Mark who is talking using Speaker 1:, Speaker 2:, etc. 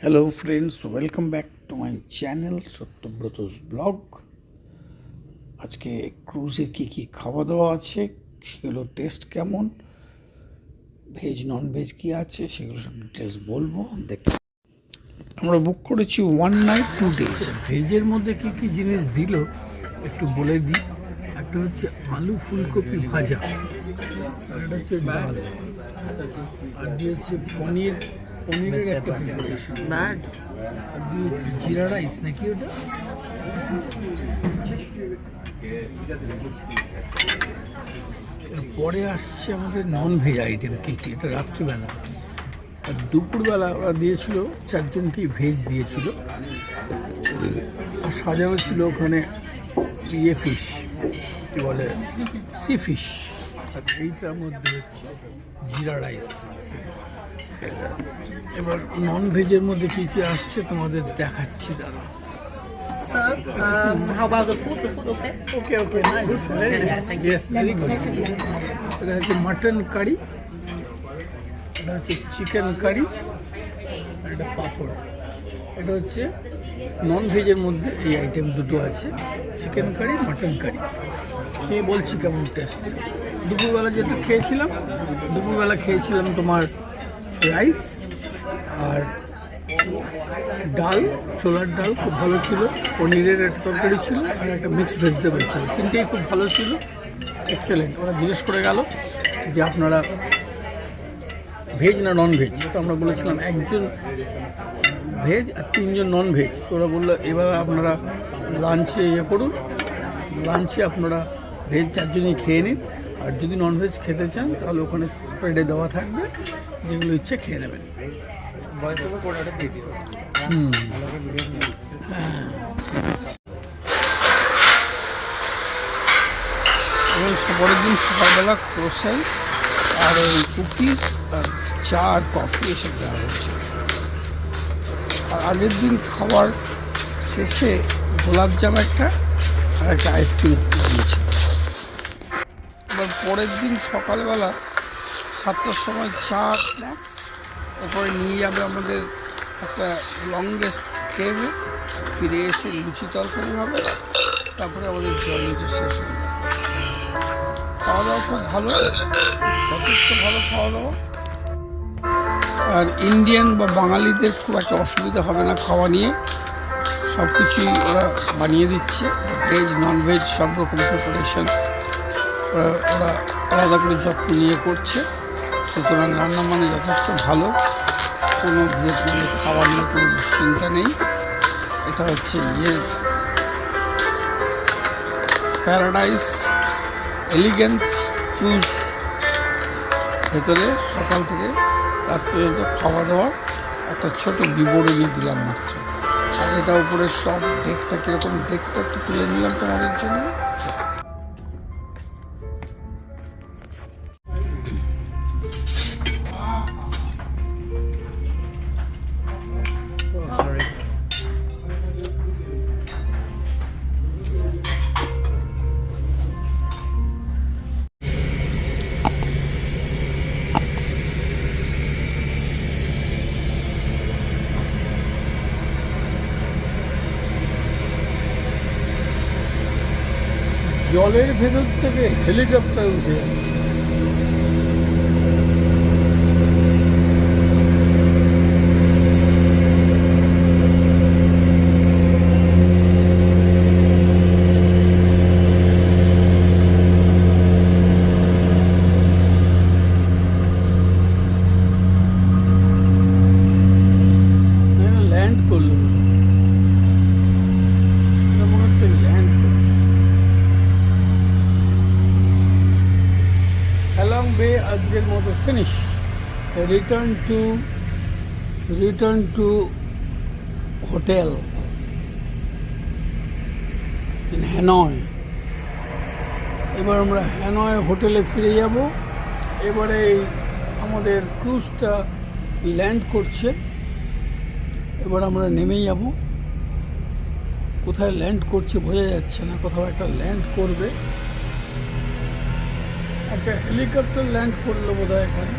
Speaker 1: Hello friends, welcome back to my channel Satyabrata's blog. আজকে ক্রুজে কী কী খাওয়া দাওয়া আছে, সেগুলো টেস্ট কেমন, ভেজ নন ভেজ কী আছে সেগুলো সব ডিটেলস বলবো। দেখতে আমরা বুক করেছি 1 নাইট 2 ডেজ। ভেজের মধ্যে কী কী জিনিস দিল একটু বলে দিই। একটা হচ্ছে আলু ফুলকপি ভাজা, আর একটা হচ্ছে ডাল, আর দিয়েছে পনিরের একটা প্রিপারেশন, আর দিয়েছে জিরা রাইস নাকি ওটা। পরে আসছে আমাদের নন ভেজ আইটেম কী কী, এটা রাত্রিবেলা। আর দুপুরবেলা ওরা দিয়েছিল 4 জনকেই ভেজ দিয়েছিল, আর সাজানো ছিল ওখানে ফিশ, কী বলে সি ফিশ, আর এইটার মধ্যে হচ্ছে জিরা রাইস। এবার নন ভেজের মধ্যে কী কী আসছে তোমাদের দেখাচ্ছি, দাঁড়া।
Speaker 2: How about the food? The food okay?
Speaker 1: Okay, nice. Very nice. Yes, very good. এটা হচ্ছে মাটন কারি, এটা হচ্ছে চিকেন কারি, আর এটা পাঁপড়। এটা হচ্ছে নন ভেজের মধ্যে এই আইটেম দুটো আছে, চিকেন কারি, মাটন কারি। খেয়ে বলছি কেমন টেস্ট। দুপুরবেলা যেটা খেয়েছিলাম তোমার রাইস আর ডাল, ছোলার ডাল খুব ভালো ছিল, পনিরের একটা তরকারি ছিল, আর একটা মিক্সড ভেজিটেবল ছিল। তিনটেই খুব ভালো ছিল, এক্সেলেন্ট। ওরা জিজ্ঞেস করে গেল যে আপনারা ভেজ না নন ভেজ, তো আমরা বলেছিলাম 1 জন ভেজ আর 3 জন নন ভেজ। তো ওরা বললো এবার আপনারা লাঞ্চে করুন, লাঞ্চে আপনারা ভেজ 4 জনই খেয়ে নিন, আর যদি নন ভেজ খেতে চান তাহলে ওখানে স্প্রেডে দেওয়া থাকবে, যেগুলো ইচ্ছে খেয়ে নেবেন। পরের দিন সকালবেলা ক্রোসেন্ট আর ওই কুকিজ আর চা আর কফি এসব দেওয়া হচ্ছে। আর আগের দিন খাবার শেষে গোলাপজাম একটা আর একটা আইসক্রিম দিয়েছে। এবার পরের দিন সকালবেলা 7টার সময় চা স্ন্যাক্স, এরপরে নিয়ে যাবে আমাদের একটা লংগেস্ট কেভে, ফিরে এসে লুচি তরকারি হবে, তারপরে আমাদের জার্নিটা শেষ হবে। খাওয়া দাওয়া খুব ভালো, যথেষ্ট ভালো খাওয়া দাওয়া। আর ইন্ডিয়ান বা বাঙালিদের খুব একটা অসুবিধা হবে না খাওয়া নিয়ে, সব কিছুই ওরা বানিয়ে দিচ্ছে। ভেজ নন ভেজ সব রকম প্রিপারেশন ওরা আলাদা করে যত্ন নিয়ে করছে, সুতরাং রান্না মানে যথেষ্ট ভালো, কোনো ভিয়েতনামের খাওয়া নিয়ে কোনো চিন্তা নেই। এটা হচ্ছে প্যারাডাইস এলিগেন্স ক্রুজ। ভেতরে সকাল থেকে রাত পর্যন্ত খাওয়া দাওয়ার একটা ছোট বিবরণী দিলাম মাত্র। আর এটা উপরে সব ডেকটা কীরকম দেখতে একটু তুলে নিলাম তোমাদের জন্য। জলের ভেতর থেকে হেলিকপ্টার উঠে ল্যান্ড করলো, মনে হচ্ছে ল্যান্ড করলো। halong bay আজকের মতো finish. Return to hotel in Hanoi. এবার আমরা হ্যানয় হোটেলে ফিরে যাব। এবারে আমাদের ক্রুজটা ল্যান্ড করছে, এবার আমরা নেমে যাব। কোথায় ল্যান্ড করছে বোঝা যাচ্ছে না, কোথাও একটা ল্যান্ড করবে, একটা হেলিকপ্টার ল্যান্ড করলো বোধহয় এখানে।